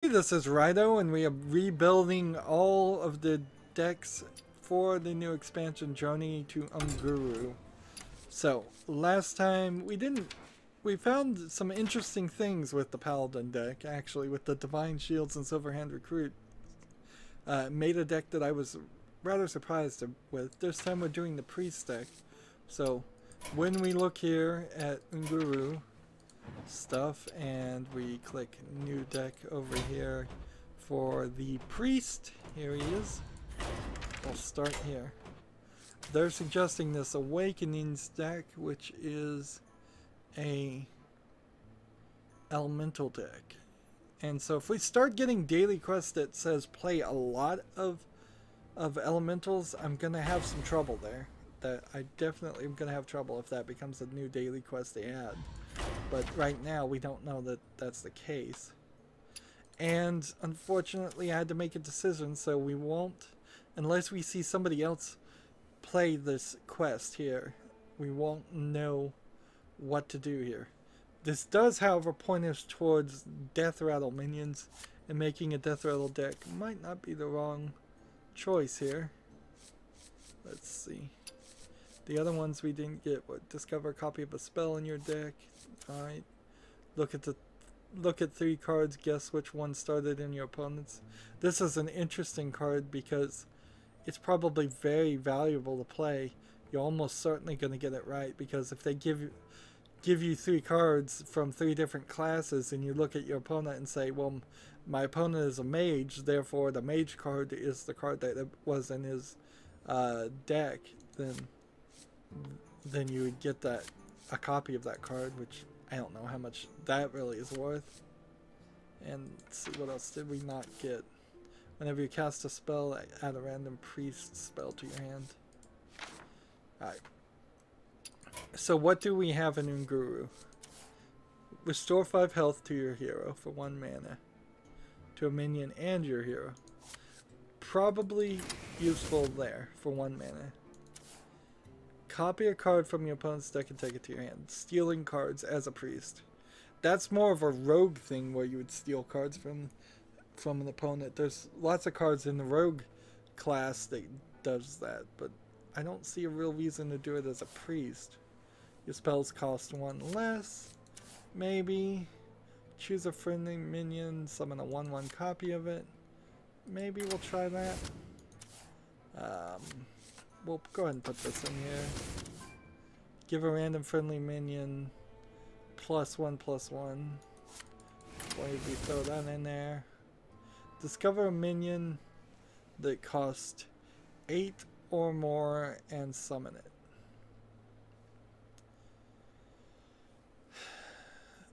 This is Rydo, and we are rebuilding all of the decks for the new expansion Journey to Unguru. So, last time we found some interesting things with the Paladin deck, actually, with the Divine Shields and Silverhand Recruit. Made a deck that I was rather surprised with. This time we're doing the Priest deck. So, when we look here at Unguru stuff and we click new deck over here for the Priest, here he is. We'll start here. They're suggesting this Awakenings deck, which is a elemental deck. And so if we start getting daily quests that says play a lot of elementals, I'm gonna have some trouble there. That I definitely am gonna have trouble if that becomes a new daily quest they add. But right now we don't know that that's the case. And unfortunately I had to make a decision, so we won't, unless we see somebody else play this quest here, we won't know what to do here. This does, however, point us towards Death Rattle minions, and making a Death Rattle deck might not be the wrong choice here. Let's see. The other ones we didn't get. What? Discover a copy of a spell in your deck. Alright. Look at 3 cards, guess which one started in your opponent's. This is an interesting card because it's probably very valuable to play. You're almost certainly going to get it right, because if they give you 3 cards from 3 different classes and you look at your opponent and say, well, my opponent is a mage, therefore the mage card is the card that was in his deck, then you would get a copy of that card, which I don't know how much that really is worth. And let's see, what else did we not get? Whenever you cast a spell, add a random priest spell to your hand. Alright. So what do we have in Unguru? Restore 5 health to your hero for 1 mana. To a minion and your hero. Probably useful there for 1 mana. Copy a card from your opponent's deck and take it to your hand. Stealing cards as a priest. That's more of a rogue thing where you would steal cards from an opponent. There's lots of cards in the rogue class that does that, but I don't see a real reason to do it as a priest. Your spells cost 1 less. Maybe. Choose a friendly minion, summon a 1/1 copy of it. /Maybe we'll try that. We'll go ahead and put this in here. Give a random friendly minion +1/+1. Maybe throw that in there. Discover a minion that costs 8 or more and summon it.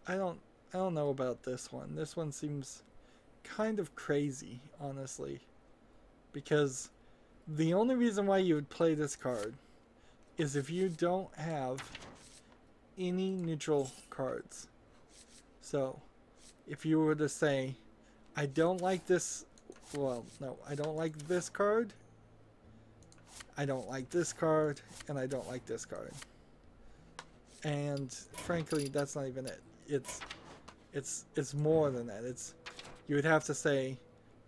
I don't know about this one. This one seems kind of crazy, honestly, because the only reason why you would play this card is if you don't have any neutral cards. So if you were to say, I don't like this, well, no, I don't like this card, I don't like this card, and I don't like this card. And frankly, that's not even it. It's more than that. You would have to say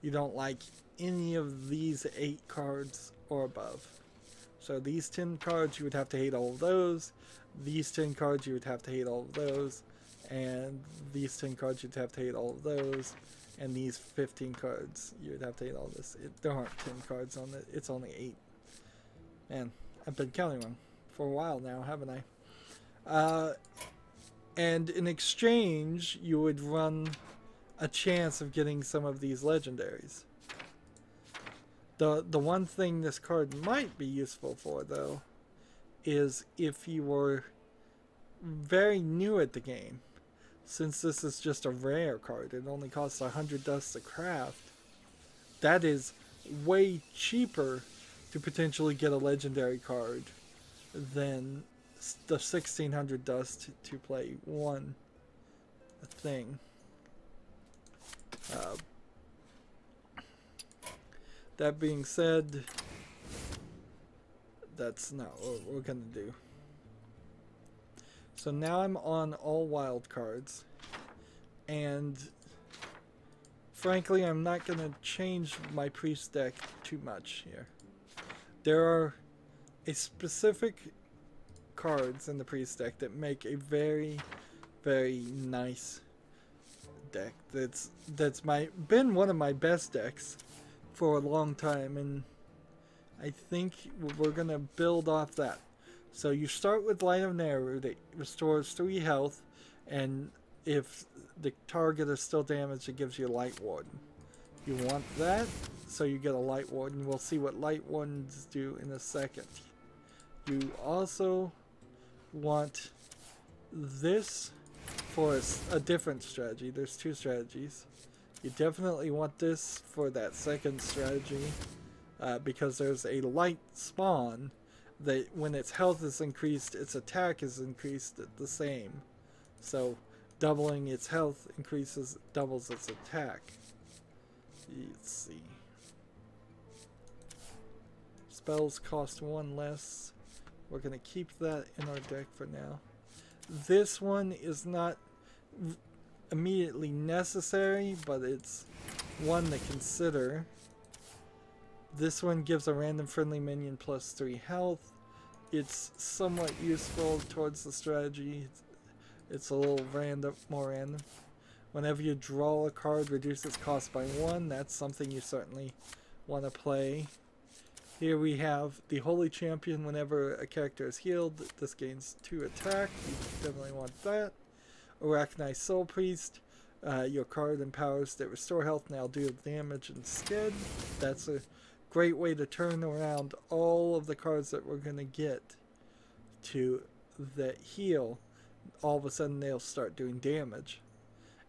you don't like any of these 8 cards or above. So these 10 cards, you would have to hate all of those. These 10 cards, you would have to hate all of those. And these 10 cards, you'd have to hate all of those. And these 15 cards, you would have to hate all of this. There aren't 10 cards on it. It's only 8. Man, I've been counting them for a while now, haven't I? And in exchange, you would run a chance of getting some of these legendaries. The one thing this card might be useful for, though, is if you were very new at the game. Since this is just a rare card, it only costs 100 dust to craft. That is way cheaper to potentially get a legendary card than the 1600 dust to play one thing. That being said, that's not what we're gonna do. So now I'm on all wild cards, and frankly, I'm not going to change my priest deck too much here. There are a specific cards in the priest deck that make a very, very nice deck. That's been one of my best decks for a long time, and I think we're going to build off that. So you start with Light of Nehru that restores 3 health, and if the target is still damaged, it gives you a Light Warden. You want that, so you get a Light Warden. We'll see what Light Wardens do in a second. You also want this for a different strategy. There's 2 strategies. You definitely want this for that second strategy because there's a light spawn that when its health is increased, its attack is increased at the same. So doubling its health doubles its attack. Let's see. Spells cost 1 less. We're going to keep that in our deck for now. This one is not immediately necessary, but it's one to consider. This one gives a random friendly minion plus 3 health. It's somewhat useful towards the strategy. It's a little more random. Whenever you draw a card, reduce its cost by 1. That's something you certainly want to play. Here we have the Holy Champion. Whenever a character is healed, this gains 2 attack. You definitely want that. Arachnite Soul Priest. Your card and powers that restore health now deal damage instead. That's a great way to turn around all of the cards that we're going to get to that heal. All of a sudden they'll start doing damage.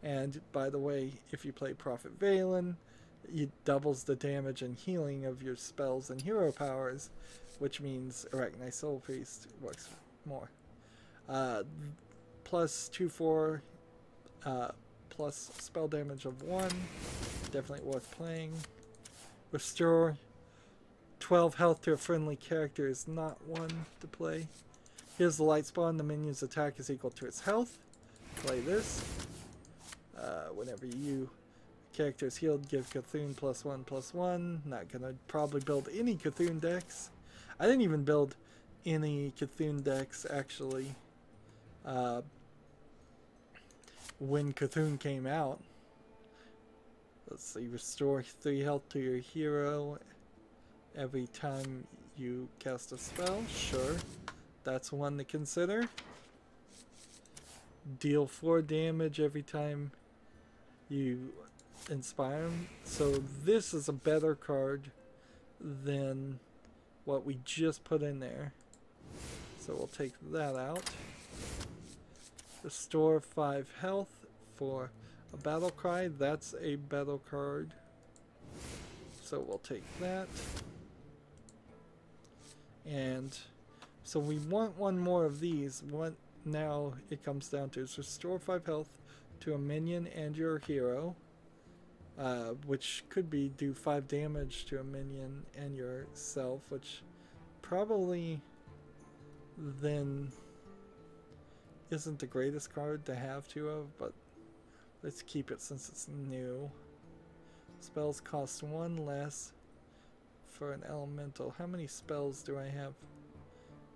And by the way, if you play Prophet Valen, it doubles the damage and healing of your spells and hero powers, which means Arachnite Soul Priest works more. Plus 2/4 plus spell damage of 1, definitely worth playing. Restore 12 health to a friendly character is not one to play. Here's the light spawn. The minion's attack is equal to its health. Play this. Whenever you character is healed, give Cthulhu +1/+1. Not gonna probably build any Cthulhu decks. I didn't even build any Cthulhu decks actually when Cthulhu came out. Let's see, restore 3 health to your hero every time you cast a spell. Sure, that's one to consider. Deal 4 damage every time you inspire him. So this is a better card than what we just put in there. So we'll take that out. Restore 5 health for a battle cry. That's a battle card. So we'll take that. And so we want one more of these. What now it comes down to is restore 5 health to a minion and your hero. Which could be do 5 damage to a minion and yourself, which probably then isn't the greatest card to have 2 of, but let's keep it since it's new. Spells cost 1 less for an elemental. How many spells do I have?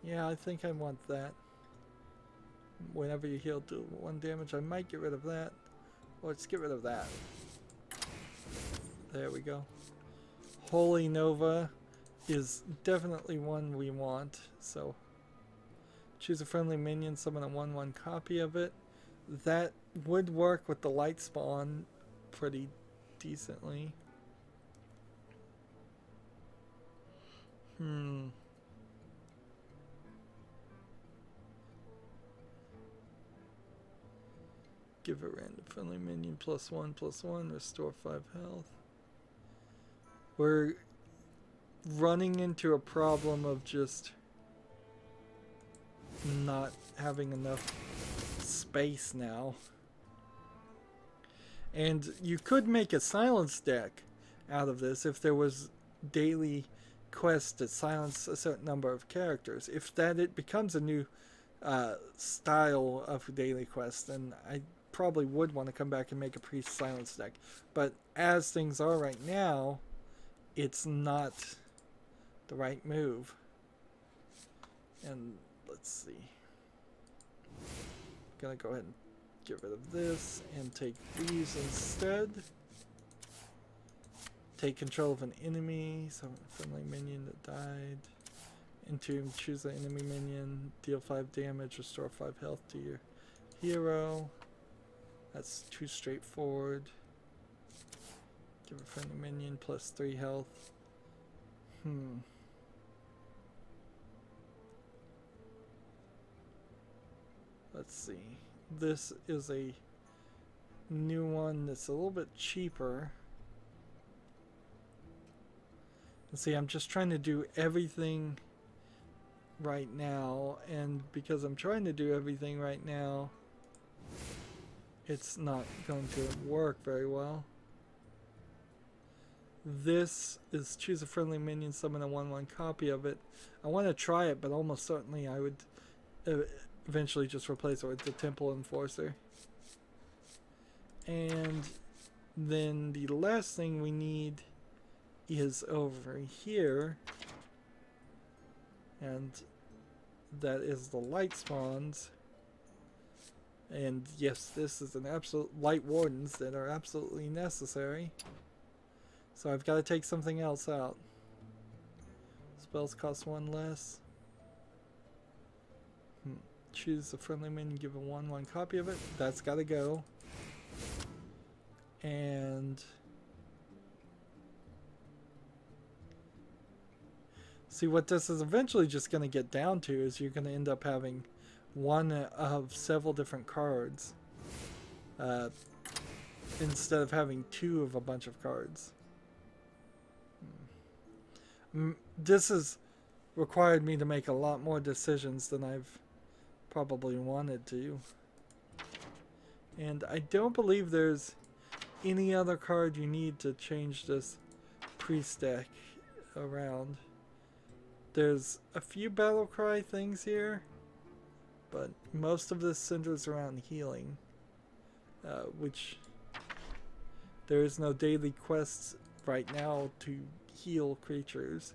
Yeah, I think I want that. Whenever you heal, do 1 damage. I might get rid of that. Or let's get rid of that. There we go. Holy Nova is definitely one we want. So choose a friendly minion, summon a 1/1 copy of it. That would work with the light spawn pretty decently. Give a random friendly minion +1/+1, restore 5 health. We're running into a problem of just not having enough space now. And you could make a silence deck out of this if there was daily quests that silence a certain number of characters. If it becomes a new style of daily quest, then probably would want to come back and make a priest silence deck. But as things are right now, it's not the right move. And let's see. Gonna go ahead and get rid of this and take these instead. Take control of an enemy, some friendly minion that died. Entomb, choose an enemy minion, deal 5 damage, restore 5 health to your hero. That's too straightforward. Give a friendly minion plus 3 health. Let's see. This is a new one that's a little bit cheaper. And see, I'm just trying to do everything right now, and because I'm trying to do everything right now, it's not going to work very well. This is choose a friendly minion, summon a 1/1 copy of it. I want to try it, but almost certainly I would eventually just replace it with the Temple Enforcer. And then the last thing we need is over here, and that is the light spawns. And yes, this is an absolute light wardens that are absolutely necessary. So I've got to take something else out. Spells cost 1 less. Choose a friendly minion, give a 1/1 copy of it. That's got to go. And see, what this is eventually just going to get down to is you're going to end up having one of several different cards instead of having 2 of a bunch of cards. This has required me to make a lot more decisions than I've probably wanted to. And I don't believe there's any other card you need to change this priest deck around. There's a few battle cry things here, but most of this centers around healing, which there is no daily quests right now to heal creatures.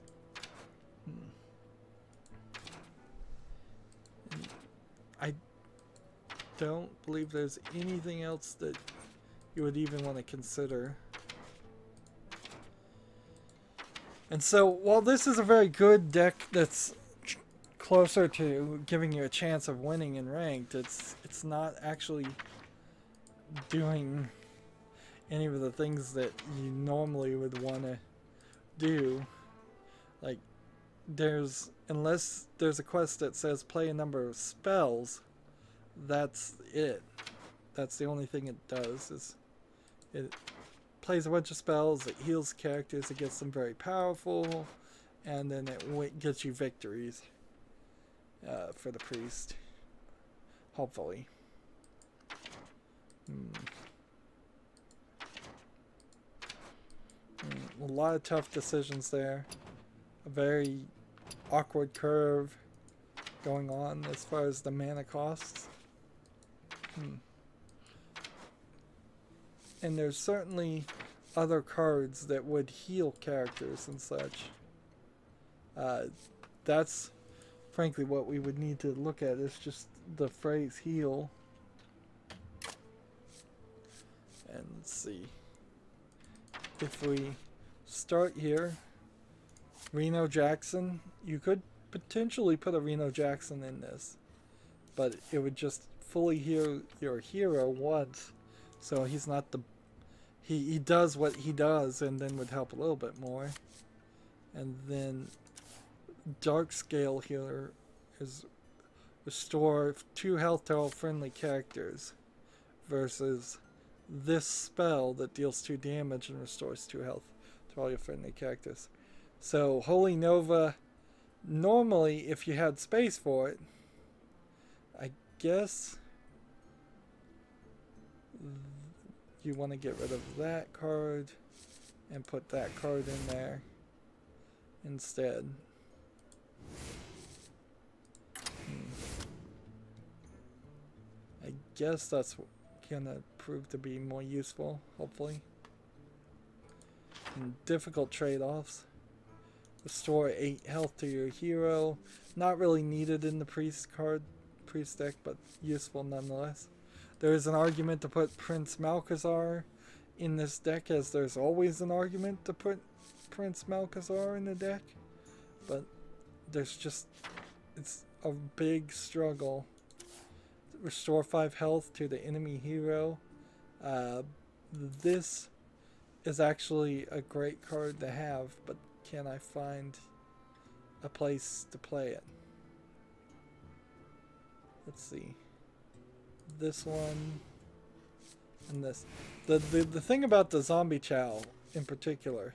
I don't believe there's anything else that you would even want to consider. And so, while this is a very good deck that's closer to giving you a chance of winning in ranked, it's not actually doing any of the things that you normally would want to do. Like, unless there's a quest that says play a number of spells, that's it. That's the only thing it does, is it plays a bunch of spells, it heals characters, it gets them very powerful, and then it gets you victories for the priest. Hopefully. A lot of tough decisions there. A very awkward curve going on as far as the mana costs. And there's certainly other cards that would heal characters and such. That's frankly what we would need to look at, is just the phrase heal. And let's see. If we start here, Reno Jackson, you could potentially put a Reno Jackson in this, but it would just fully heal your hero once. So he's not the... He does what he does and then would help a little bit more. And then Dark Scale Healer is restore 2 health to all friendly characters, versus this spell that deals 2 damage and restores 2 health to all your friendly characters. So Holy Nova, normally if you had space for it, I guess you want to get rid of that card and put that card in there instead. I guess that's gonna prove to be more useful, hopefully. And difficult trade-offs. Restore 8 health to your hero. Not really needed in the priest deck, but useful nonetheless. There is an argument to put Prince Malchezaar in this deck, as there's always an argument to put Prince Malchezaar in the deck. But there's just, it's a big struggle. Restore 5 health to the enemy hero. This is actually a great card to have, but can I find a place to play it? Let's see. This one and this. The thing about the Zombie Chow in particular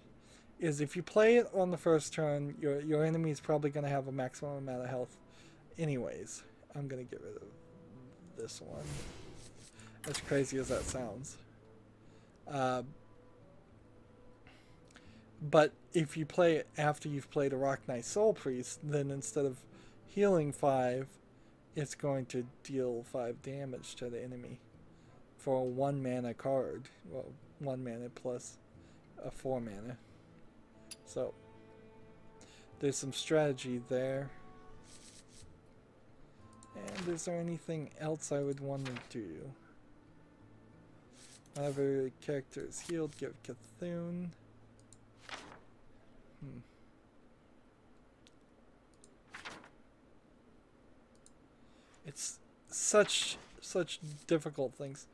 is if you play it on the first turn, your enemy is probably going to have a maximum amount of health anyways. I'm going to get rid of this one. As crazy as that sounds. But if you play it after you've played a Rock Knight Soul Priest, then instead of healing 5, it's going to deal 5 damage to the enemy for a 1 mana card. Well, 1 mana plus a 4 mana. So there's some strategy there. And is there anything else I would want to do? Whenever a character is healed, give Cthulhu. It's such difficult things.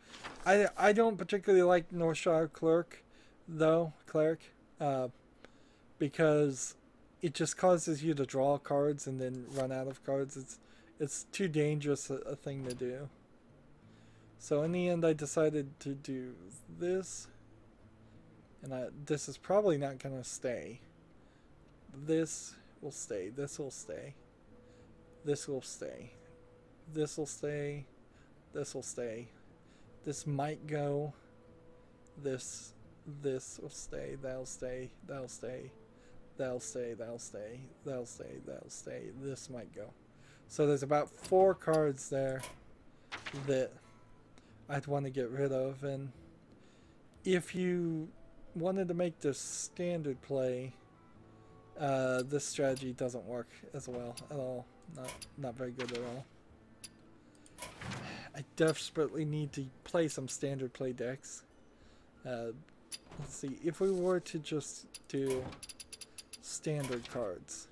I don't particularly like Northshire Cleric, because it just causes you to draw cards and then run out of cards. It's too dangerous a thing to do. So in the end, I decided to do this, and this is probably not gonna stay. This will stay. This will stay. This will stay. This will stay. This will stay. This might go. This will stay. That'll stay. That'll stay. That'll stay. That'll stay. That'll stay. That'll stay. This might go. So there's about 4 cards there that I'd want to get rid of. And if you wanted to make this standard play, this strategy doesn't work as well at all. Not very good at all. I desperately need to play some standard play decks. Let's see, if we were to just do standard cards.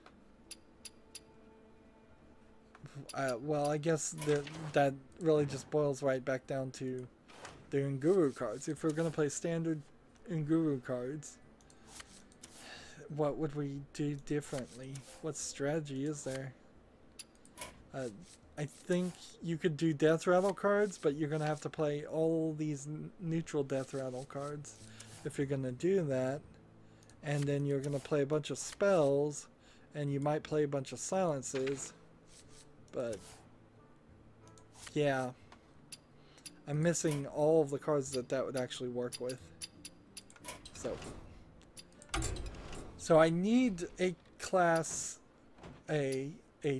Well, I guess that really just boils right back down to the Unguru cards. If we're going to play standard Unguru cards, what would we do differently? What strategy is there? I think you could do Death Rattle cards, but you're going to have to play all these neutral Death Rattle cards if you're going to do that. And then you're going to play a bunch of spells, and you might play a bunch of silences. But yeah, I'm missing all of the cards that would actually work with. So I need a class, a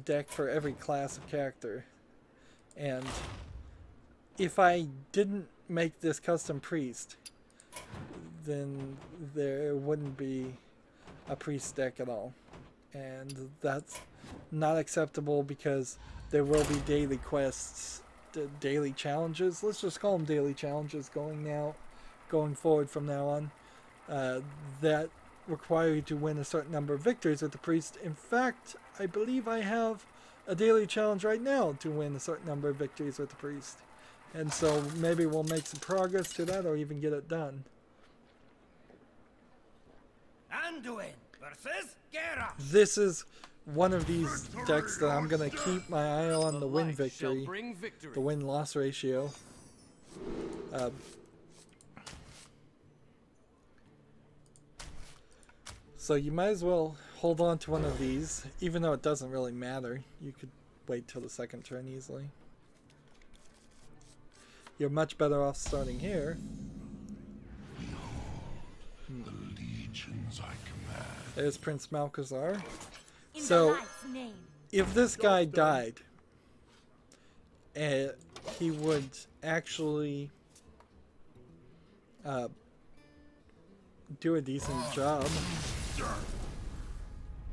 deck for every class of character. And if I didn't make this custom priest, then there wouldn't be a priest deck at all. And that's not acceptable because there will be daily quests, daily challenges. Let's just call them daily challenges going forward from now on. That require you to win a certain number of victories with the priest. In fact, I believe I have a daily challenge right now to win a certain number of victories with the priest. And so maybe we'll make some progress to that or even get it done. Anduin versus Geralt. This is one of these decks that I'm going to keep my eye on the win victory, the win-loss ratio. So you might as well hold on to one of these, even though it doesn't really matter. You could wait till the second turn easily. You're much better off starting here. The legions I command. There's Prince Malchezaar. So, if this guy died, he would actually do a decent job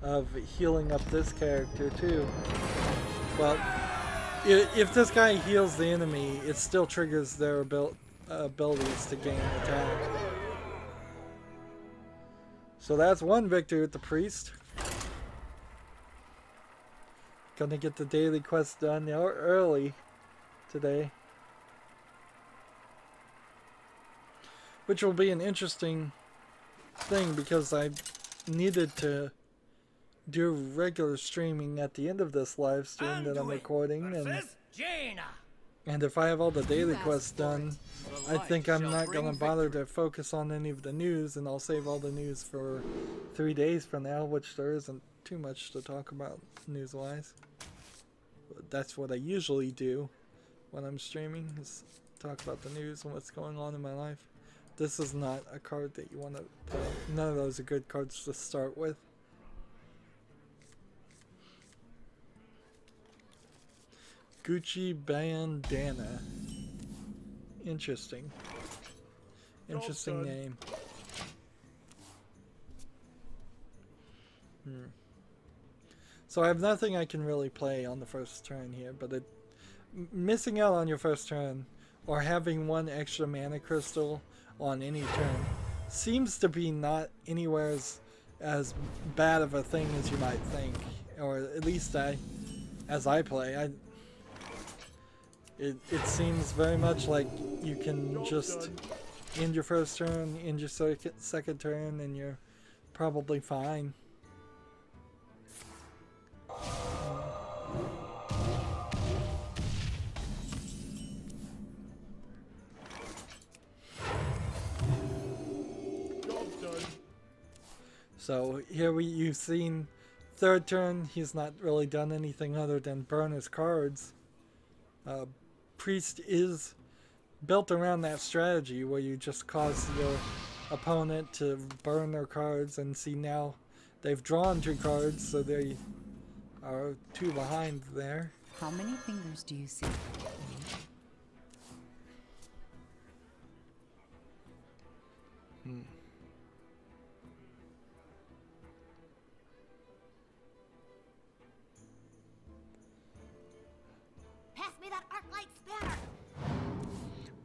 of healing up this character too. Well, if this guy heals the enemy, it still triggers their abilities to gain attack. So that's one victory with the priest. Gonna get the daily quest done early today. Which will be an interesting thing because I needed to do regular streaming at the end of this live stream that I'm recording, and if I have all the daily quests done, I think I'm not gonna bother to focus on any of the news, and I'll save all the news for 3 days from now, which there isn't too much to talk about news-wise. That's what I usually do when I'm streaming, is talk about the news and what's going on in my life. This is not a card that you want to play. None of those are good cards to start with. Gucci bandana. Interesting. Interesting name. So I have nothing I can really play on the first turn here, but missing out on your first turn or having one extra mana crystal on any turn seems to be not anywhere as bad of a thing as you might think, or at least as I play, it seems very much like you can just end your first turn, end your second turn, and you're probably fine. So here you've seen third turn, he's not really done anything other than burn his cards. Priest is built around that strategy where you just cause your opponent to burn their cards, and see now they've drawn 2 cards, so they are 2 behind there. How many fingers do you see?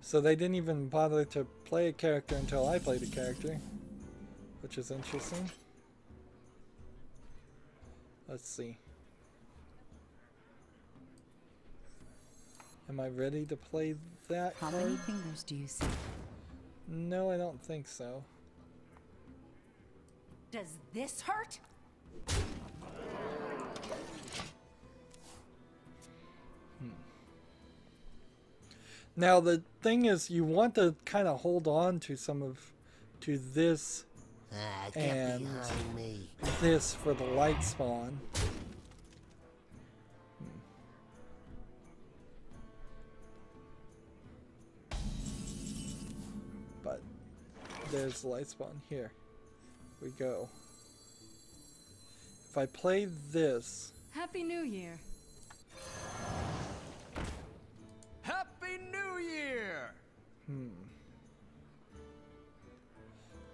So they didn't even bother to play a character until I played a character, which is interesting. Let's see. Am I ready to play that How card? many fingers do you see? No, I don't think so. Does this hurt? Now the thing is, you want to kind of hold on to this and this for the light spawn. But there's the light spawn. Here we go. If I play this... Happy New Year. Happy New Year!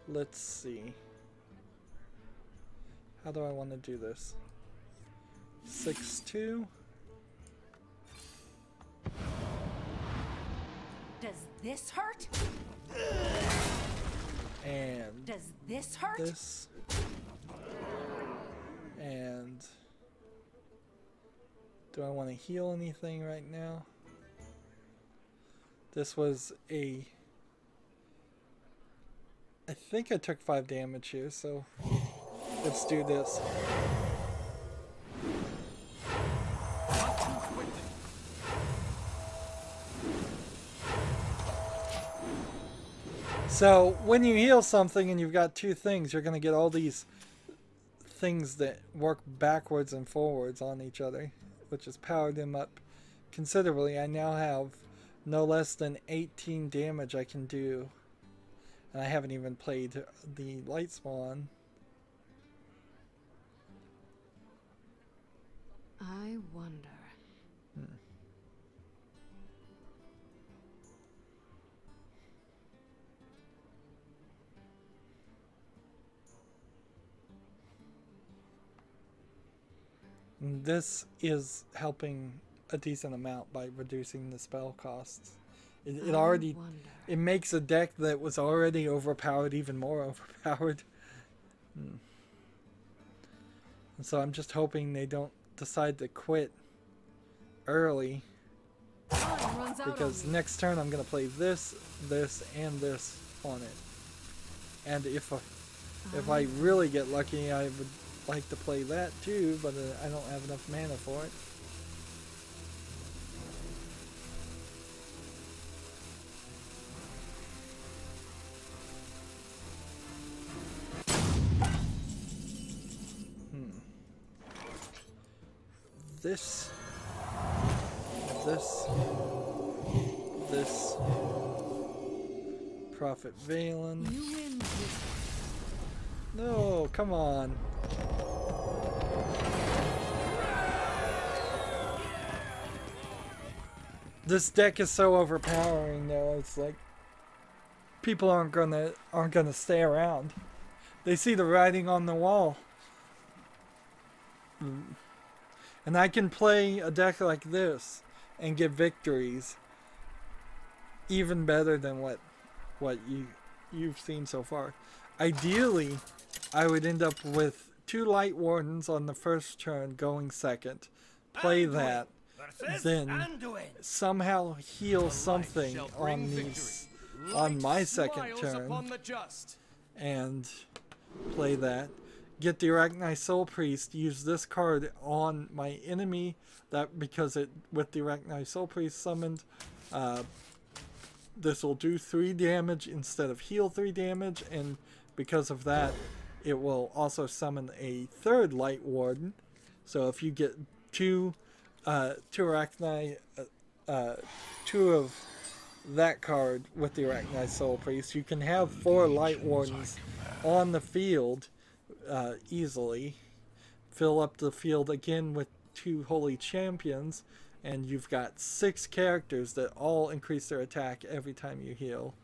Let's see. How do I want to do this? 6-2. Does this hurt? And Does this hurt? this. And do I want to heal anything right now? This was I think I took 5 damage here, so let's do this. So when you heal something and you've got 2 things, you're going to get all these things that work backwards and forwards on each other, which has powered them up considerably. I now have no less than 18 damage I can do, and I haven't even played the light spawn. I wonder. And this is helping a decent amount by reducing the spell costs. It already wonder. it makes a deck that was already overpowered even more overpowered. And so I'm just hoping they don't decide to quit early, Time runs out because on me. next turn I'm gonna play this, this, and this on it. And if I really get lucky, I would like to play that too, but I don't have enough mana for it. This, Prophet Valen. You win this. No, come on. This deck is so overpowering though, it's like people aren't gonna stay around. They see the writing on the wall. And I can play a deck like this and get victories even better than what you've seen so far. Ideally, I would end up with 2 Light Wardens on the first turn going second. Play that, then somehow heal something on my second turn and play that. Get the Arachnite Soul Priest, use this card on my enemy, that because it with the Arachnite Soul Priest summoned, this will do 3 damage instead of heal 3 damage, and because of that it will also summon a 3rd Light Warden. So if you get 2 Arachnite, 2 of that card with the Arachnite Soul Priest, you can have 4 Light Wardens on the field easily. Fill up the field again with 2 Holy Champions, and you've got 6 characters that all increase their attack every time you heal.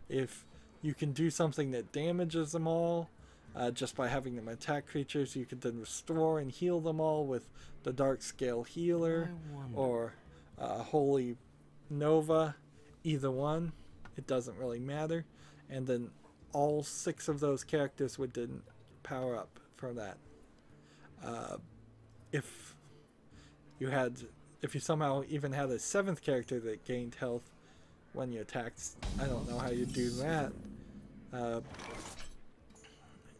If you can do something that damages them all, just by having them attack creatures, you can then restore and heal them all with the Dark Scale Healer or Holy Nova. Either one, it doesn't really matter. And then all 6 of those characters would then power up for that. If you somehow even had a 7th character that gained health when you attacked, I don't know how you do that.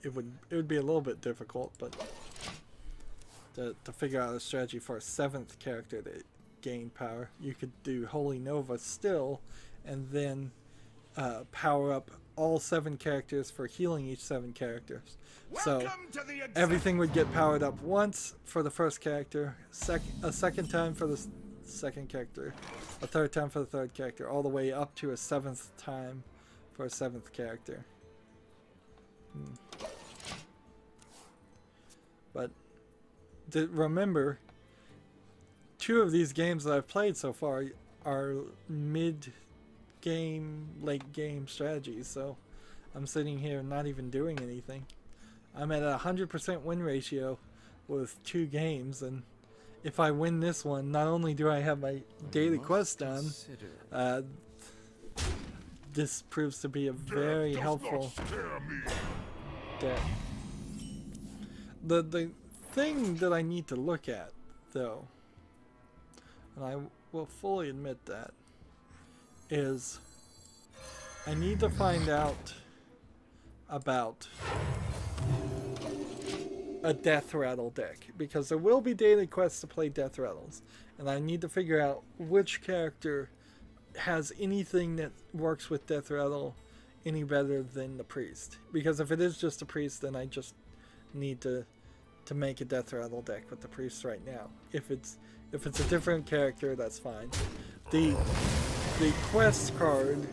It would be a little bit difficult, but to figure out a strategy for a 7th character that gained power, you could do Holy Nova still, and then power up all 7 characters for healing each 7 characters. So everything would get powered up once for the first character, a second time for the second character, a third time for the third character, all the way up to a 7th time for a 7th character. But remember, 2 of these games that I've played so far are mid-game, late-game strategies, so I'm sitting here not even doing anything. I'm at a 100% win ratio with 2 games, and if I win this one, not only do I have my daily quest done, this proves to be a very helpful deck. The thing that I need to look at, though, and I will fully admit that, is I need to find out about a Death Rattle deck, because there will be daily quests to play Death Rattles, and I need to figure out which character has anything that works with Death Rattle any better than the Priest. Because if it is just a Priest, then I just need to make a Death Rattle deck with the Priest right now. If it's a different character, that's fine. The quest card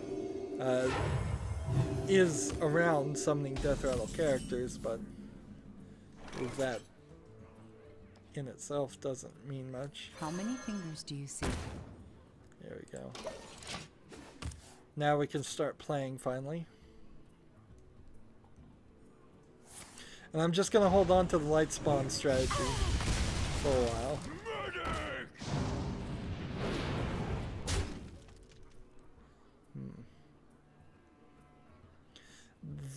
is around summoning Death Rattle characters, but that in itself doesn't mean much. How many fingers do you see? There we go. Now we can start playing finally. And I'm just going to hold on to the light spawn strategy for a while.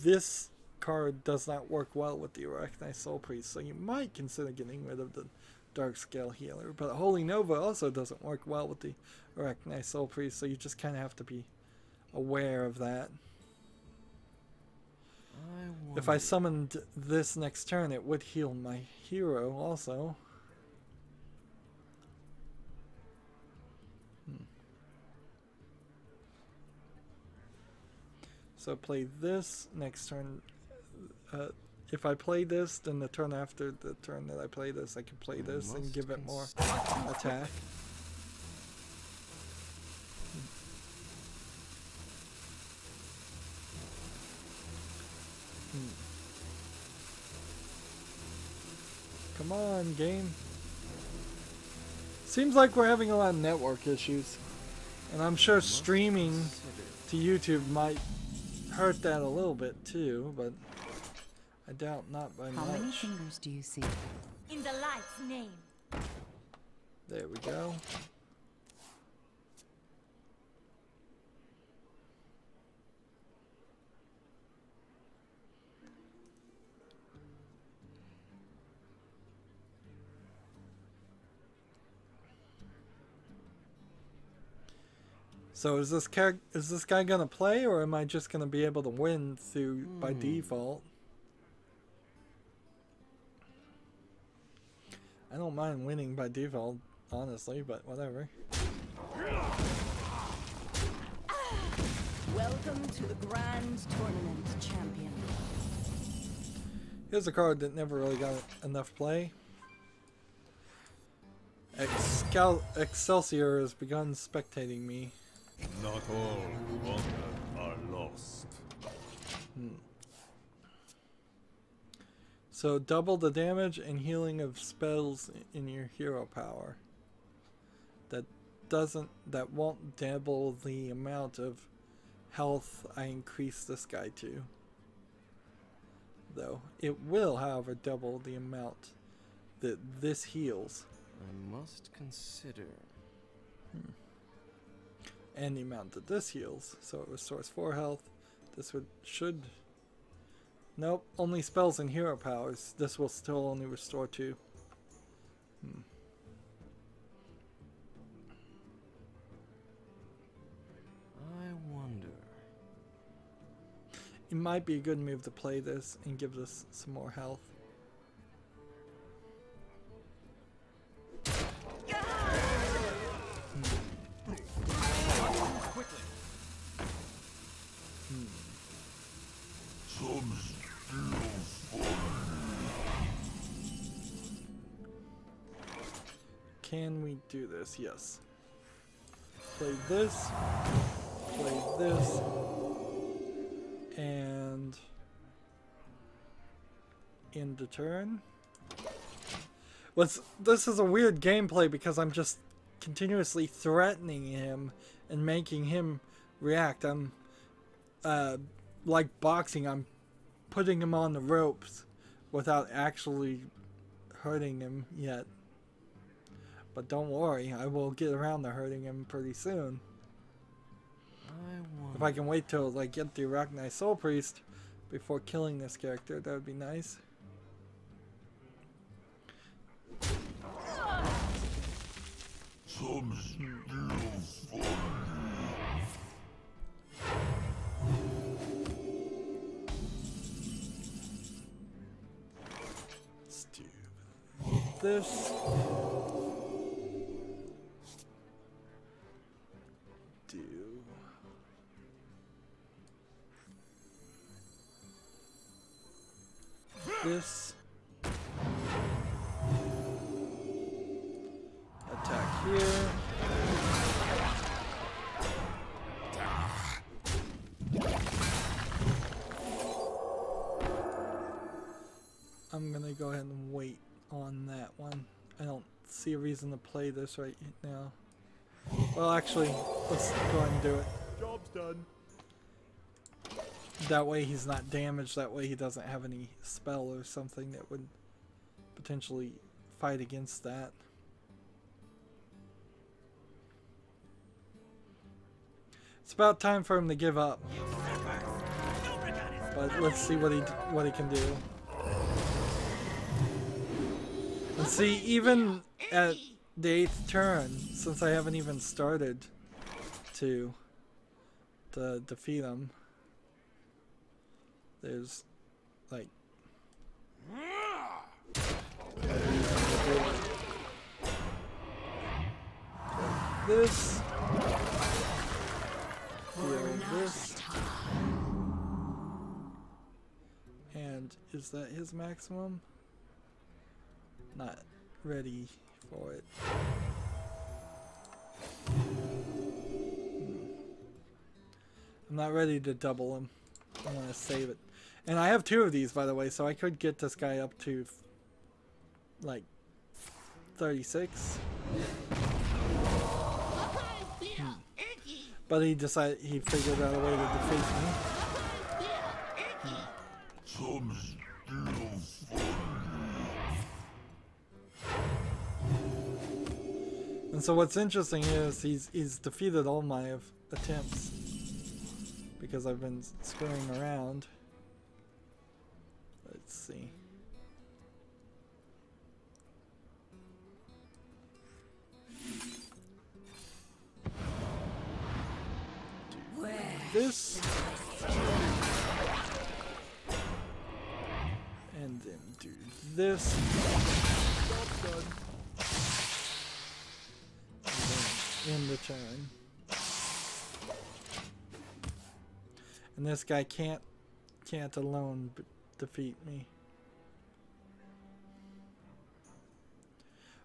This card does not work well with the Arachni Soul Priest, so you might consider getting rid of the Dark Scale Healer. But Holy Nova also doesn't work well with the Arachni Soul Priest, so you just kind of have to be aware of that. If I summoned this next turn, it would heal my hero also. So play this next turn. If I play this, then the turn after the turn that I play this, I can play this and give it more attack. Come on, game. Seems like we're having a lot of network issues. And I'm sure streaming to YouTube might hurt that a little bit too, but I doubt not by much. How many fingers do you see? In the light's name. There we go. So is this guy gonna play, or am I just gonna be able to win through by default? I don't mind winning by default, honestly, but whatever. Welcome to the Grand Tournament, champion. Here's a card that never really got enough play. Excelsior has begun spectating me. Not all who wander are lost. So double the damage and healing of spells in your hero power. That won't double the amount of health I increase this guy to. Though it will, however, double the amount that this heals. I must consider. And the amount that this heals. So it restores 4 health. This should... Nope, only spells and hero powers. This will still only restore 2. I wonder. It might be a good move to play this and give this some more health. Can we do this? Yes. Play this. Play this. And end the turn. This is a weird gameplay because I'm just continuously threatening him and making him react. I'm like boxing, I'm putting him on the ropes without actually hurting him yet. But don't worry, I will get around to hurting him pretty soon. If I can wait till like get the Arachni Soul Priest before killing this character, that would be nice. Let's do this. This. Attack here. I'm gonna go ahead and wait on that one. I don't see a reason to play this right now. Well, actually, let's go ahead and do it. Job's done. That way he's not damaged, that way he doesn't have any spell or something that would potentially fight against that. It's about time for him to give up. But let's see what he can do. And see, even at the 8th turn, since I haven't even started to defeat him, there's like this, this, and is that his maximum? Not ready for it. I'm not ready to double him. I want to save it. And I have 2 of these, by the way, so I could get this guy up to like 36. But he figured out a way to defeat me. And so what's interesting is he's defeated all my attempts because I've been screwing around. Let's see. This and then do this and then end the turn. And this guy can't alone defeat me.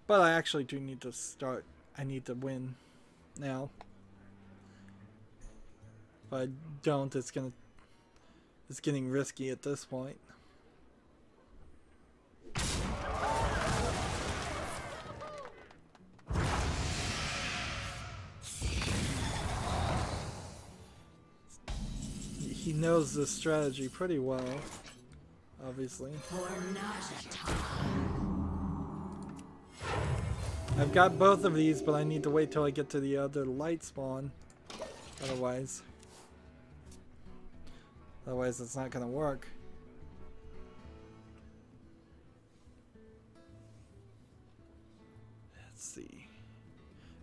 But I actually do need to start. I need to win now. If I don't, it's getting risky at this point. He knows this strategy pretty well, obviously. I've got both of these, but I need to wait till I get to the other light spawn. Otherwise it's not going to work. Let's see.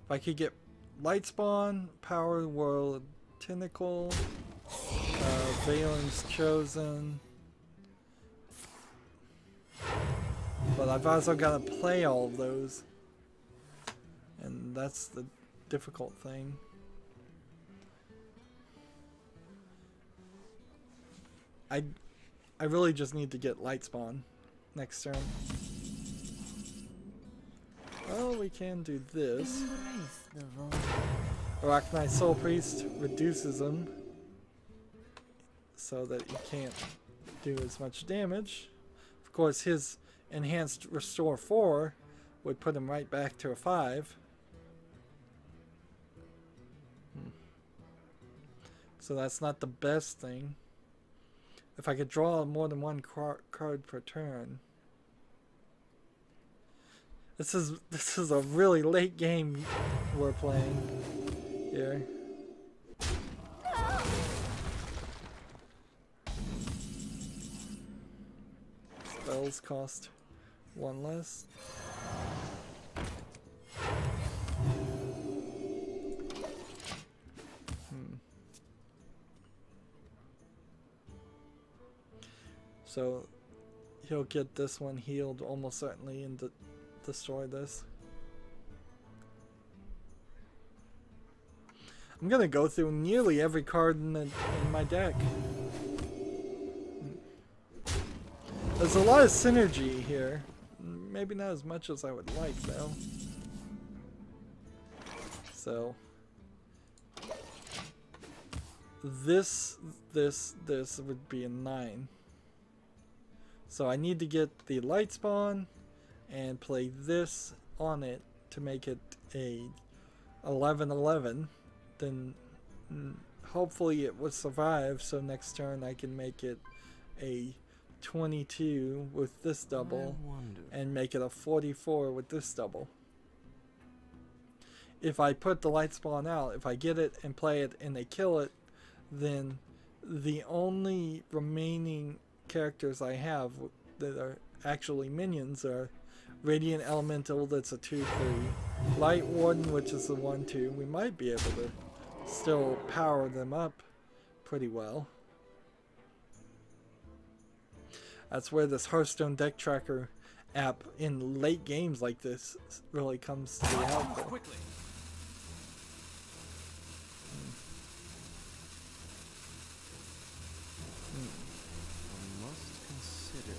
If I could get light spawn, power world tentacle, Valen's chosen. But I've also got to play all of those. And that's the difficult thing. I really just need to get light spawn next turn. Well, we can do this. Arachnite Soul Priest reduces him so that he can't do as much damage. Of course, his enhanced Restore 4 would put him right back to a 5. So that's not the best thing. If I could draw more than one card per turn. This is a really late game we're playing here. Spells cost 1 less. So he'll get this one healed almost certainly and destroy this. I'm gonna go through nearly every card in my deck. There's a lot of synergy here. Maybe not as much as I would like though. So this would be a 9. So I need to get the light spawn and play this on it to make it a 11/11. Then hopefully it will survive, so next turn I can make it a 22 with this double and make it a 44 with this double. If I put the light spawn out, if I get it and play it and they kill it, then the only remaining characters I have that are actually minions are Radiant Elemental, that's a 2-3, Light Warden, which is a 1-2. We might be able to still power them up pretty well. That's where this Hearthstone deck tracker app in late games like this really comes to be helpful.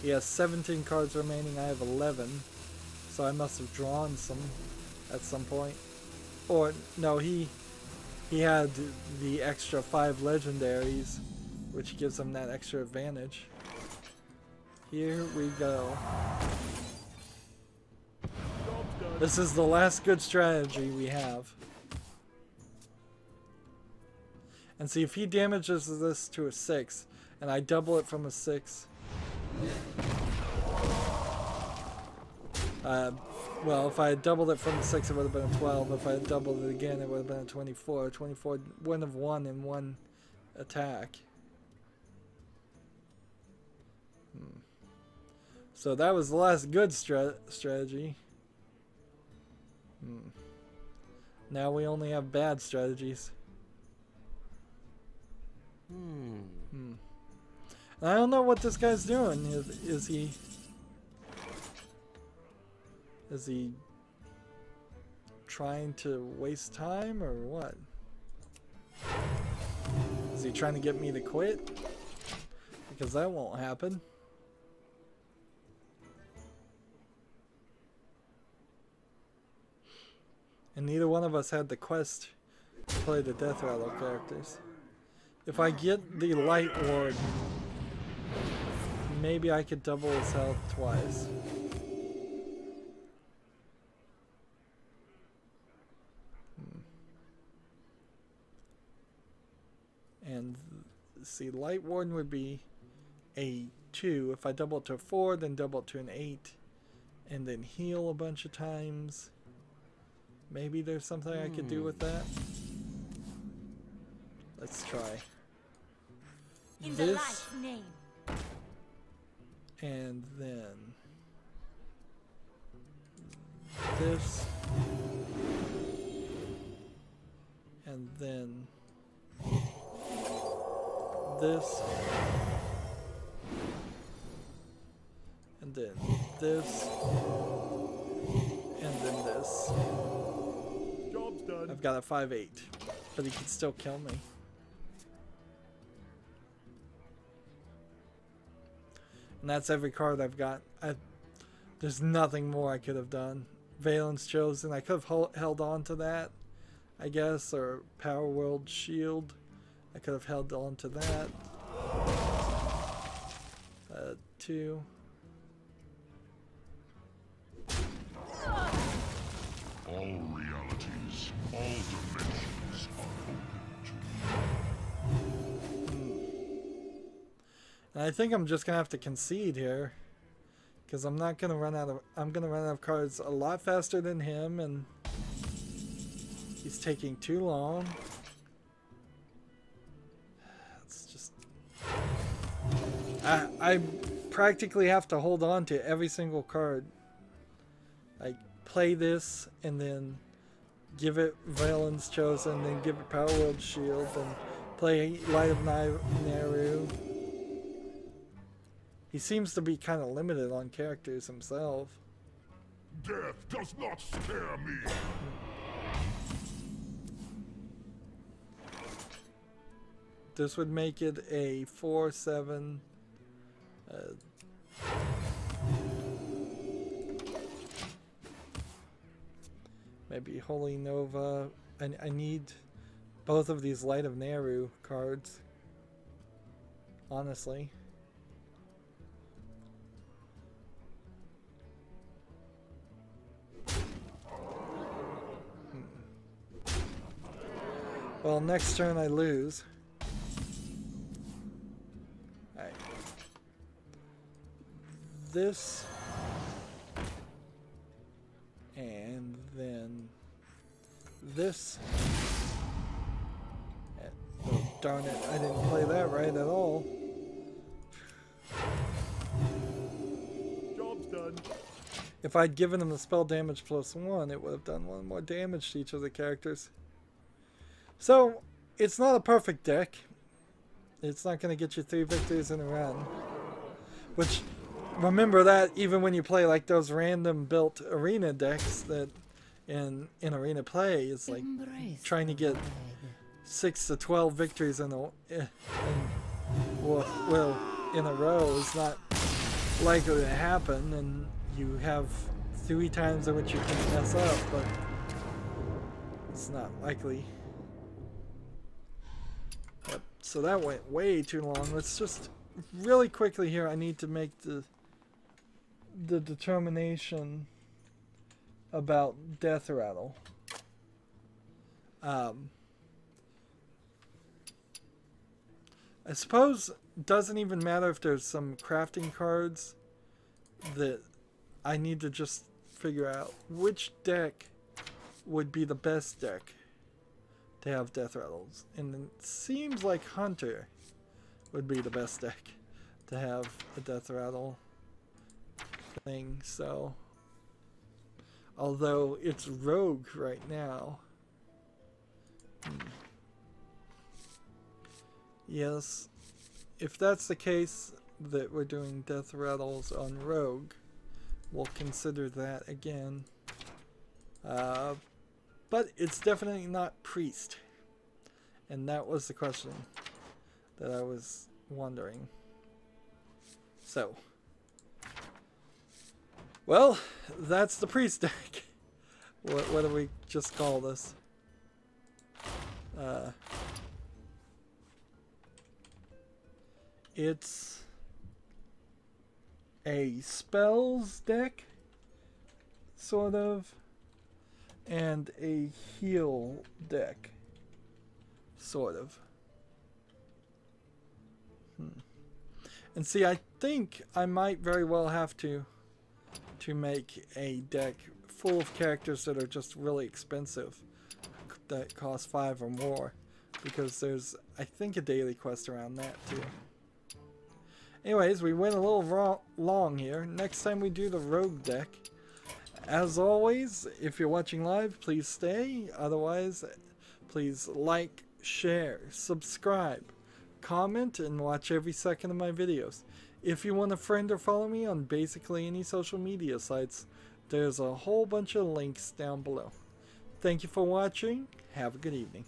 He has 17 cards remaining. I have 11. So I must have drawn some at some point. Or, no, he had the extra 5 legendaries, which gives him that extra advantage. Here we go. This is the last good strategy we have. And see, if he damages this to a 6, and I double it from a 6... well, if I had doubled it from a 6, it would have been a 12. If I had doubled it again, it would have been a 24. 24 wouldn't have won in one attack. So that was the last good strategy. Now we only have bad strategies. And I don't know what this guy's doing. Is he trying to waste time or what? Is he trying to get me to quit? Because that won't happen. And neither one of us had the quest to play the Death Rattle characters. If I get the Light Ward, maybe I could double his health twice. And see, Light Warden would be a 2. If I double it to a 4, then double it to an 8, and then heal a bunch of times. Maybe there's something I could do with that. Let's try. In the light's name. And then this. And then this. And then this. And then this. Job's done. I've got a 5/8, but he can still kill me. And that's every card I've got. There's nothing more I could have done. Valen's Chosen, I could have held on to that, I guess, or Power World Shield. I could have held on to that. 2. All realities, all dimensions are open to me. And I think I'm just gonna have to concede here, because I'm not gonna run out of. I'm gonna run out of cards a lot faster than him, and he's taking too long. It's just. I practically have to hold on to every single card. Like, play this and then give it Valen's Chosen, then give it Power World Shield, and play Light of Nehru. He seems to be kind of limited on characters himself. Death does not scare me. This would make it a 4/7. Maybe Holy Nova. I need both of these Light of Nehru cards, honestly. Well, next turn I lose. Alright. this. And then this. Oh, darn it, I didn't play that right at all. Job's done. If I'd given him the spell damage +1, it would have done 1 more damage to each of the characters. So, it's not a perfect deck. It's not going to get you 3 victories in a run. Which, remember that even when you play like those random built arena decks that in arena play, it's like trying to get 6 to 12 victories in a row is not likely to happen, and you have 3 times in which you can mess up, but it's not likely. Yep, so that went way too long. Let's just really quickly here, I need to make the determination about Death Rattle. I suppose it doesn't even matter if there's some crafting cards that I need to just figure out which deck would be the best deck to have Death Rattles. And it seems like Hunter would be the best deck to have a Death Rattle thing, so although it's Rogue right now. Yes, if that's the case that we're doing Death Rattles on Rogue, we'll consider that again. But it's definitely not Priest. And that was the question that I was wondering. So, well, that's the Priest deck. What do we just call this? It's a spells deck, sort of, and a heal deck, sort of. And see, I think I might very well have to make a deck full of characters that are just really expensive, that cost 5 or more, because there's, I think, a daily quest around that too. Anyways, we went a little long here. Next time we do the Rogue deck. As always, if you're watching live, please stay. Otherwise, please like, share, subscribe, comment, and watch every second of my videos. If you want to friend or follow me on basically any social media sites, there's a whole bunch of links down below. Thank you for watching. Have a good evening.